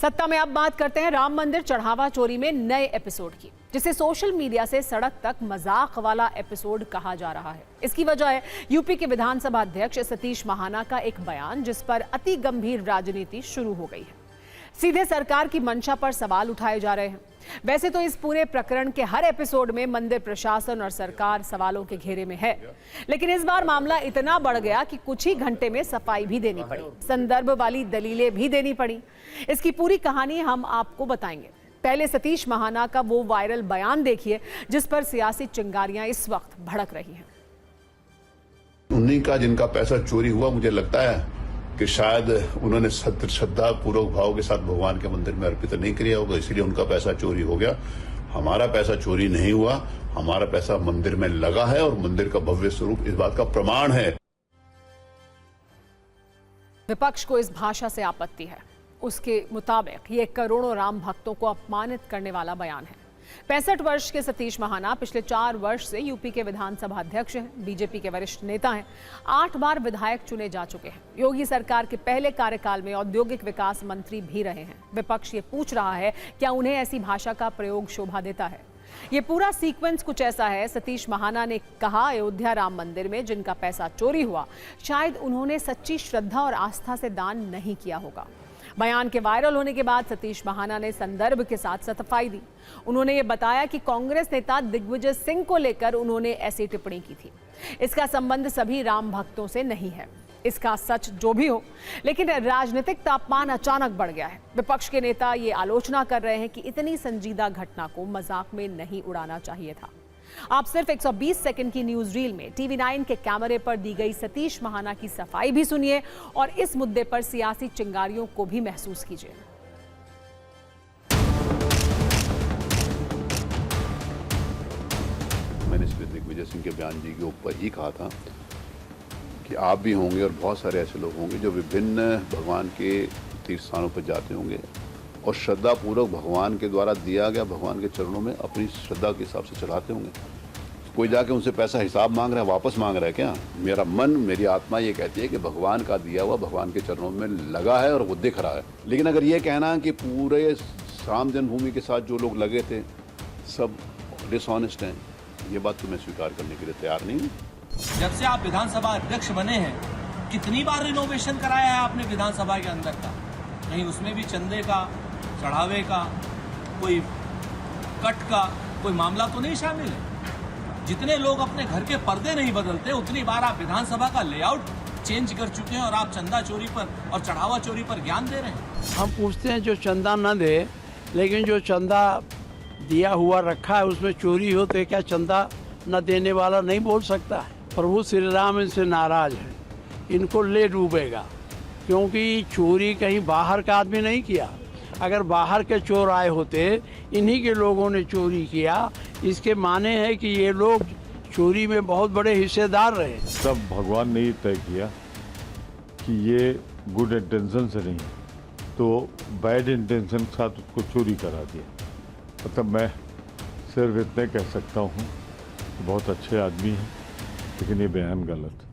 सत्ता में अब बात करते हैं राम मंदिर चढ़ावा चोरी में नए एपिसोड की, जिसे सोशल मीडिया से सड़क तक मजाक वाला एपिसोड कहा जा रहा है। इसकी वजह है यूपी के विधानसभा अध्यक्ष सतीश महाना का एक बयान, जिस पर अति गंभीर राजनीति शुरू हो गई है। सीधे सरकार की मंशा पर सवाल उठाए जा रहे हैं। वैसे तो इस पूरे प्रकरण के हर एपिसोड में मंदिर प्रशासन और सरकार सवालों के घेरे में है, लेकिन इस बार मामला इतना बढ़ गया कि कुछ ही घंटे में सफाई भी देनी पड़ी, संदर्भ वाली दलीलें भी देनी पड़ी। इसकी पूरी कहानी हम आपको बताएंगे। पहले सतीश महाना का वो वायरल बयान देखिए, जिस पर सियासी चिंगारियां इस वक्त भड़क रही हैं। उन्हीं का जिनका पैसा चोरी हुआ, मुझे लगता है कि शायद उन्होंने श्रद्धा पूर्वक भाव के साथ भगवान के मंदिर में अर्पित नहीं किया होगा, इसलिए उनका पैसा चोरी हो गया। हमारा पैसा चोरी नहीं हुआ, हमारा पैसा मंदिर में लगा है और मंदिर का भव्य स्वरूप इस बात का प्रमाण है। विपक्ष को इस भाषा से आपत्ति है। उसके मुताबिक ये करोड़ों राम भक्तों को अपमानित करने वाला बयान है। 65 वर्ष के सतीश महाना पिछले 4 वर्ष से यूपी के विधानसभा अध्यक्ष हैं, बीजेपी के वरिष्ठ नेता हैं, 8 बार विधायक चुने जा चुके हैं। योगी सरकार के पहले कार्यकाल में औद्योगिक विकास मंत्री भी रहे हैं। विपक्ष ये पूछ रहा है, क्या उन्हें ऐसी भाषा का प्रयोग शोभा देता है? ये पूरा सीक्वेंस कुछ ऐसा है। सतीश महाना ने कहा, अयोध्या राम मंदिर में जिनका पैसा चोरी हुआ, शायद उन्होंने सच्ची श्रद्धा और आस्था से दान नहीं किया होगा। बयान के वायरल होने के बाद सतीश महाना ने संदर्भ के साथ सफाई दी। उन्होंने ये बताया कि कांग्रेस नेता दिग्विजय सिंह को लेकर उन्होंने ऐसी टिप्पणी की थी। इसका संबंध सभी राम भक्तों से नहीं है। इसका सच जो भी हो, लेकिन राजनीतिक तापमान अचानक बढ़ गया है। विपक्ष के नेता ये आलोचना कर रहे हैं कि इतनी संजीदा घटना को मजाक में नहीं उड़ाना चाहिए था। आप सिर्फ 120 सेकंड की न्यूज रील में TV9 के कैमरे पर दी गई सतीश महाना की सफाई भी सुनिए और इस मुद्दे पर सियासी चिंगारियों को भी महसूस कीजिए। मैंने श्री दिग्विजय सिंह के बयान जी के ऊपर ही कहा था कि आप भी होंगे और बहुत सारे ऐसे लोग होंगे जो विभिन्न भगवान के तीर्थ स्थानों पर जाते होंगे और श्रद्धा पूर्वक भगवान के द्वारा दिया गया भगवान के चरणों में अपनी श्रद्धा के हिसाब से चढ़ाते होंगे। कोई जाके उनसे पैसा हिसाब मांग रहा है, वापस मांग रहा है क्या? मेरा मन, मेरी आत्मा ये कहती है कि भगवान का दिया हुआ भगवान के चरणों में लगा है और वो दिख रहा है। लेकिन अगर ये कहना कि पूरे राम जन्मभूमि के साथ जो लोग लगे थे सब डिसऑनेस्ट हैं, ये बात तो मैं स्वीकार करने के लिए तैयार नहीं हूँ। जब से आप विधानसभा अध्यक्ष बने हैं, कितनी बार रिनोवेशन कराया है आपने विधानसभा के अंदर का? कहीं उसमें भी चंदे का, चढ़ावे का, कोई कट का कोई मामला तो नहीं शामिल है? जितने लोग अपने घर के पर्दे नहीं बदलते, उतनी बार आप विधानसभा का लेआउट चेंज कर चुके हैं और आप चंदा चोरी पर और चढ़ावा चोरी पर ज्ञान दे रहे हैं। हम पूछते हैं जो चंदा न दे, लेकिन जो चंदा दिया हुआ रखा है उसमें चोरी हो तो क्या चंदा न देने वाला नहीं बोल सकता है? प्रभु श्री राम इनसे नाराज है, इनको ले डूबेगा, क्योंकि चोरी कहीं बाहर का आदमी नहीं किया। अगर बाहर के चोर आए होते, इन्हीं के लोगों ने चोरी किया, इसके माने है कि ये लोग चोरी में बहुत बड़े हिस्सेदार रहे। सब भगवान ने ही तय किया कि ये गुड इंटेंशन से नहीं, तो बैड इंटेंशन के साथ उसको चोरी करा दिया। मतलब मैं सिर्फ इतने कह सकता हूँ कि बहुत अच्छे आदमी हैं, लेकिन ये बयान गलत है।